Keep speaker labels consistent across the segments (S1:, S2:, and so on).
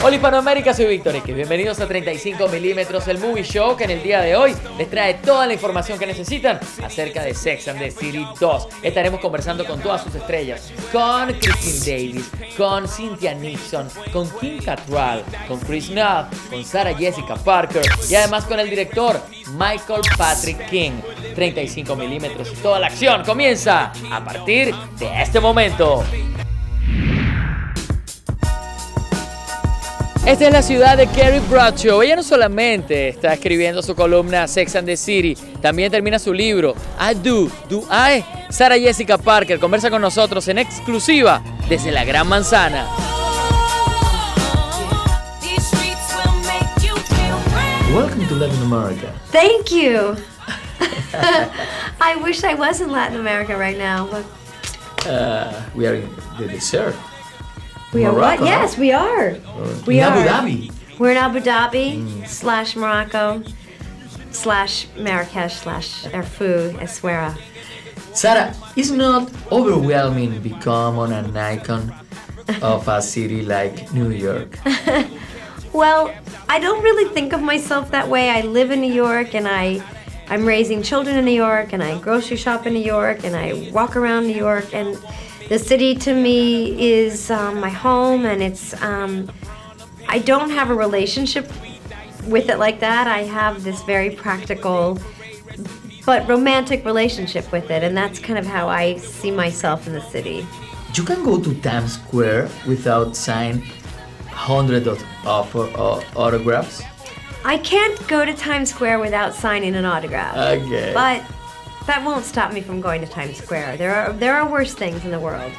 S1: Hola Hispanoamérica, soy Víctor X. Bienvenidos a 35 milímetros, el movie show que en el día de hoy les trae toda la información que necesitan acerca de Sex and the City 2. Estaremos conversando con todas sus estrellas, con Christine Davis, con Cynthia Nixon, con Kim Cattrall, con Chris Noth, con Sarah Jessica Parker y además con el director Michael Patrick King. 35 milímetros y toda la acción comienza a partir de este momento. Esta es la ciudad de Carrie Bradshaw. Ella no solamente está escribiendo su columna Sex and the City, también termina su libro I Do, Do I. Sarah Jessica Parker conversa con nosotros en exclusiva desde la Gran Manzana. Welcome to Latin America.
S2: Thank you. I wish I was in Latin America right now, but
S1: We are in the desert.
S2: we are what? Yes, we are. We
S1: in
S2: are.
S1: Abu Dhabi.
S2: We're in Abu Dhabi / Morocco / Marrakesh / Erfou, Eswera.
S1: Sarah, it's not overwhelming become an icon of a city like New York.
S2: Well, I don't really think of myself that way. I live in New York, and I'm raising children in New York, and I grocery shop in New York, and I walk around New York, and the city to me is my home, and it's I don't have a relationship with it like that. I have this very practical but romantic relationship with it, and that's kind of how I see myself in the city.
S1: You can go to Times Square without signing hundreds of autographs.
S2: I can't go to Times Square without signing an autograph.
S1: Okay.
S2: But that won't stop me from going to Times Square. There are worse things in the world.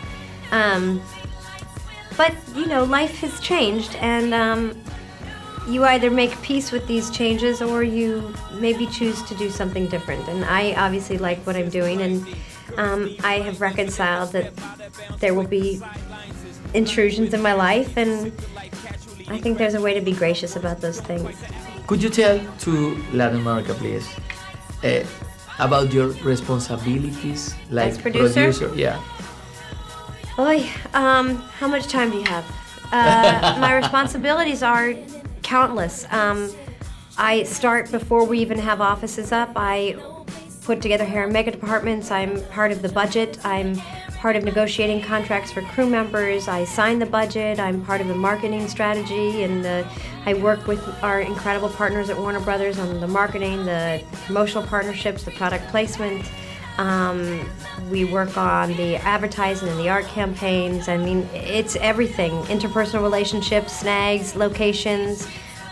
S2: But you know, life has changed, and you either make peace with these changes or you maybe choose to do something different. And I obviously like what I'm doing, and I have reconciled that there will be intrusions in my life, and I think there's a way to be gracious about those things.
S1: Could you tell to Latin America, please, about your responsibilities like
S2: As producer?
S1: Yeah.
S2: Boy, how much time do you have? My responsibilities are countless. I start before we even have offices up. I put together hair and makeup departments. I'm part of the budget. I'm part of negotiating contracts for crew members. I sign the budget. I'm part of the marketing strategy, and I work with our incredible partners at Warner Brothers on the marketing, the promotional partnerships, the product placement. We work on the advertising and the art campaigns. I mean, it's everything. Interpersonal relationships, snags, locations,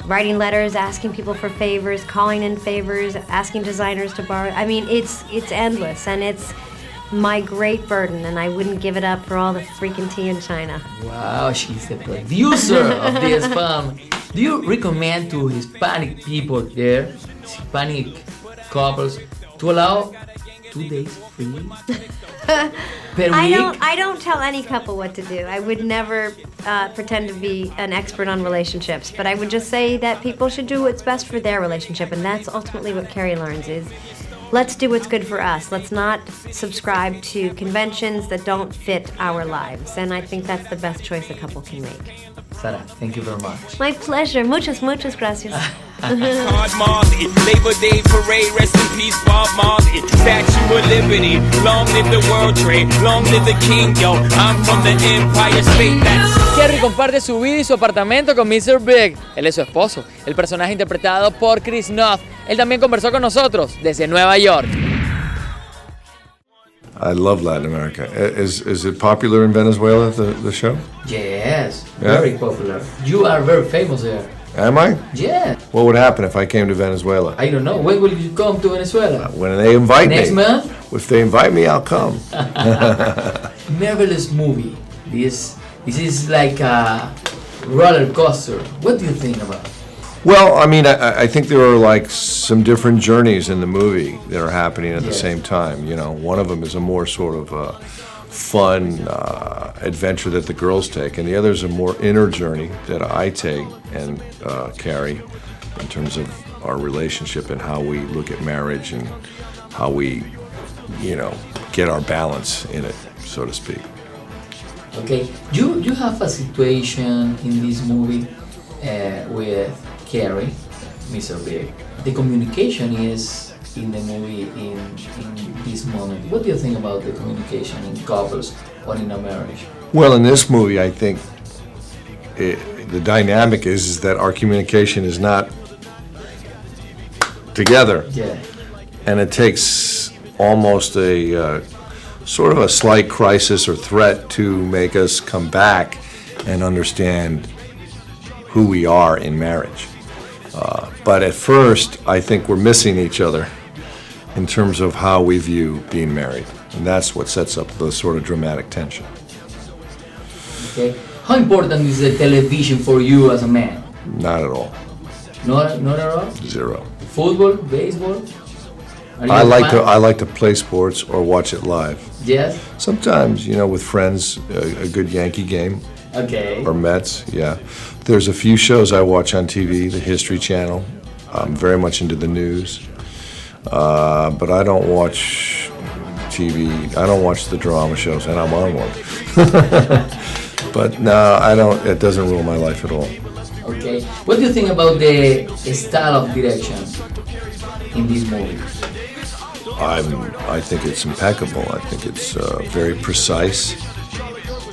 S2: writing letters, asking people for favors, calling in favors, asking designers to borrow. I mean, it's endless, and it's my great burden, and I wouldn't give it up for all the freaking tea in China.
S1: Wow, she's the producer of this film. Do you recommend to Hispanic people there, Hispanic couples, to allow 2 days free per week?
S2: I don't tell any couple what to do. I would never pretend to be an expert on relationships, but I would just say that people should do what's best for their relationship, and that's ultimately what Carrie learns is, let's do what's good for us. Let's not subscribe to conventions that don't fit our lives, and I think that's the best choice a couple can make.
S1: Sarah, thank you very much.
S2: My pleasure. Muchas gracias.
S3: Hard Marley, Labor Day Parade, rest in peace Bob Marley, Statue of Liberty, long live the World Trade, long live the King, yo, I'm from the Empire State.
S1: Carrie comparte su vida y su apartamento con Mr. Big. Él es su esposo, el personaje interpretado por Chris Noth. Él también conversó con nosotros desde Nueva York.
S4: I love Latin America. Is it popular in Venezuela, the show?
S1: Yes,
S4: Yeah?
S1: very popular. You are very famous there.
S4: Am I?
S1: Yeah.
S4: What would happen if I came to Venezuela?
S1: I don't know. When will you come to Venezuela?
S4: When they invite
S1: Next
S4: me.
S1: month?
S4: If they invite me, I'll come.
S1: Marvelous movie. This is like a roller coaster. What do you think about it?
S4: Well, I mean, I think there are like some different journeys in the movie that are happening at the
S1: Yes.
S4: same time. You know, one of them is a more sort of fun adventure that the girls take, and the other is a more inner journey that I take and Carrie in terms of our relationship and how we look at marriage and how we, you know, get our balance in it, so to speak.
S1: Okay, you have a situation in this movie with Carrie, Mr. Big. The communication is in the movie in this moment. What do you think about the communication in couples or in a marriage?
S4: Well, in this movie, I think the dynamic is that our communication is not together.
S1: Yeah.
S4: And it takes almost a sort of a slight crisis or threat to make us come back and understand who we are in marriage. But at first, I think we're missing each other in terms of how we view being married. And that's what sets up the sort of dramatic tension.
S1: Okay. How important is the television for you as a man?
S4: Not at all.
S1: Not at all?
S4: Zero.
S1: Football, baseball?
S4: I like to play sports or watch it live.
S1: Yes?
S4: Sometimes, you know, with friends, a good Yankee game.
S1: Okay.
S4: Or Mets, yeah. There's a few shows I watch on TV, the History Channel. I'm very much into the news. But I don't watch TV. I don't watch the drama shows, and I'm on one. But no, I don't. It doesn't rule my life at all.
S1: Okay. What do you think about the style of direction in this movie?
S4: I think it's impeccable. I think it's very precise.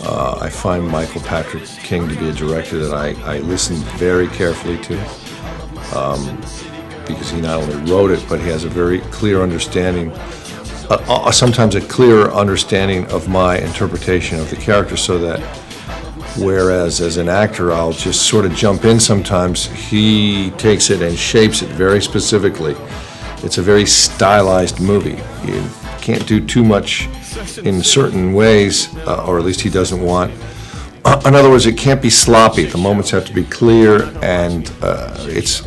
S4: I find Michael Patrick King to be a director that I listen very carefully to, because he not only wrote it, but he has a very clear understanding, sometimes a clearer understanding of my interpretation of the character, so that whereas as an actor I'll just sort of jump in sometimes, he takes it and shapes it very specifically. It's a very stylized movie. You can't do too much in certain ways, or at least he doesn't want. In other words, it can't be sloppy. The moments have to be clear, and it's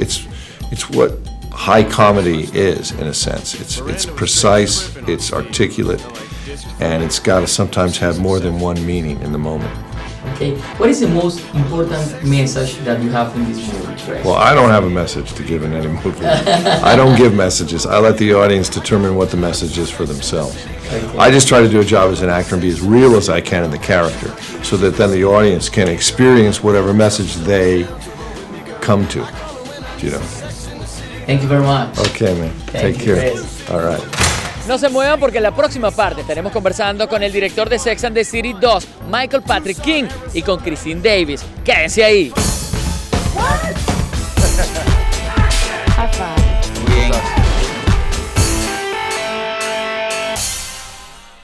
S4: what high comedy is, in a sense. It's precise, it's articulate, and it's got to sometimes have more than one meaning in the moment.
S1: Okay. What is the most important message that you have in this movie, Trace?
S4: Well, I don't have a message to give in any movie. I don't give messages. I let the audience determine what the message is for themselves.
S1: Okay.
S4: I just try to do a job as an actor and be as real as I can in the character, so that then the audience can experience whatever message they come to, you know.
S1: Thank you very much.
S4: Okay, man.
S1: Thank
S4: Take
S1: you,
S4: care.
S1: Chris.
S4: All right.
S1: No se muevan porque en la próxima parte estaremos conversando con el director de Sex and the City 2, Michael Patrick King, y con Christine Davis. Quédense ahí.